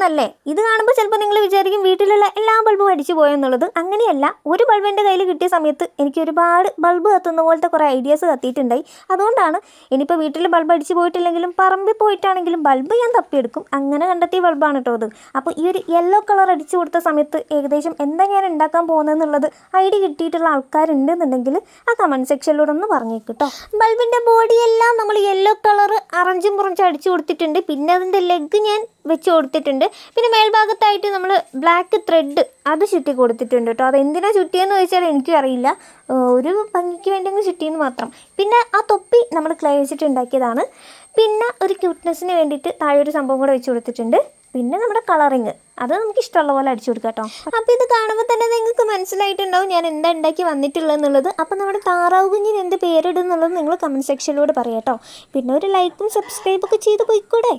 എന്നല്ലേ? ഇത് കാണുമ്പോൾ ചിലപ്പോൾ നിങ്ങൾ വിചാരിക്കും വീട്ടിലുള്ള എല്ലാ ബൾബും അടിച്ചു പോയെന്നുള്ളത്. അങ്ങനെയല്ല, ഒരു ബൾബ് എൻ്റെ കയ്യിൽ കിട്ടിയ സമയത്ത് എനിക്ക് ഒരുപാട് ബൾബ് കത്തുന്ന പോലത്തെ കുറേ ഐഡിയാസ് കത്തിയിട്ടുണ്ടായി. അതുകൊണ്ടാണ് ഇനിയിപ്പോൾ വീട്ടിൽ ബൾബ് അടിച്ചു പോയിട്ടില്ലെങ്കിലും പറമ്പിൽ പോയിട്ടാണെങ്കിലും ബൾബ് ഞാൻ തപ്പിയെടുക്കും. അങ്ങനെ കണ്ടെത്തിയ ബൾബാണ് കേട്ടോ അത്. അപ്പോൾ ഈ ഒരു യെല്ലോ കളർ അടിച്ചു കൊടുത്ത സമയത്ത് ഏകദേശം എന്താ ഞാൻ ഉണ്ടാക്കാൻ പോകുന്നതെന്നുള്ളത് ഐഡിയ കിട്ടിയിട്ടുള്ള ആൾക്കാരുണ്ടെന്നുണ്ടെങ്കിൽ ആ കമൻറ്റ് സെക്ഷനിലൂടെ ഒന്ന് പറഞ്ഞേക്ക് കേട്ടോ. ബൾബിൻ്റെ ബോഡിയെല്ലാം നമ്മൾ യെല്ലോ കളർ അറഞ്ചും പുറഞ്ചും അടിച്ചു കൊടുത്തിട്ടുണ്ട്. പിന്നെ അതിൻ്റെ ലെഗ് ഞാൻ വെച്ച് കൊടുത്തിട്ടുണ്ട്. പിന്നെ മേൽഭാഗത്തായിട്ട് നമ്മൾ ബ്ലാക്ക് ത്രെഡ് അത് ചുറ്റി കൊടുത്തിട്ടുണ്ട് കേട്ടോ. അതെന്തിനാണ് ചുറ്റിയെന്ന് ചോദിച്ചാൽ എനിക്കും അറിയില്ല, ഒരു ഭംഗിക്ക് വേണ്ടി ചുറ്റിയെന്ന് മാത്രം. പിന്നെ ആ തൊപ്പി നമ്മൾ ക്ലേ വെച്ചിട്ട് ഉണ്ടാക്കിയതാണ്. പിന്നെ ഒരു ക്യൂട്ട്നെസ്സിന് വേണ്ടിയിട്ട് താഴെ ഒരു സംഭവം കൂടെ വെച്ച് കൊടുത്തിട്ടുണ്ട്. പിന്നെ നമ്മുടെ കളറിങ് അത് നമുക്ക് ഇഷ്ടമുള്ള പോലെ അടിച്ചു കൊടുക്കാം കേട്ടോ. അപ്പോൾ ഇത് കാണുമ്പോൾ തന്നെ നിങ്ങൾക്ക് മനസ്സിലായിട്ടുണ്ടാവും ഞാൻ എന്താ ഉണ്ടാക്കി വന്നിട്ടുള്ളതെന്നുള്ളത്. അപ്പോൾ നമ്മുടെ താറാവ് കുഞ്ഞിന് എന്ത് പേരിടും എന്നുള്ളത് നിങ്ങൾ കമൻറ്റ് സെക്ഷനിലൂടെ പറയാം കേട്ടോ. പിന്നെ ഒരു ലൈക്കും സബ്സ്ക്രൈബൊക്കെ ചെയ്ത് പോയിക്കൂടെ.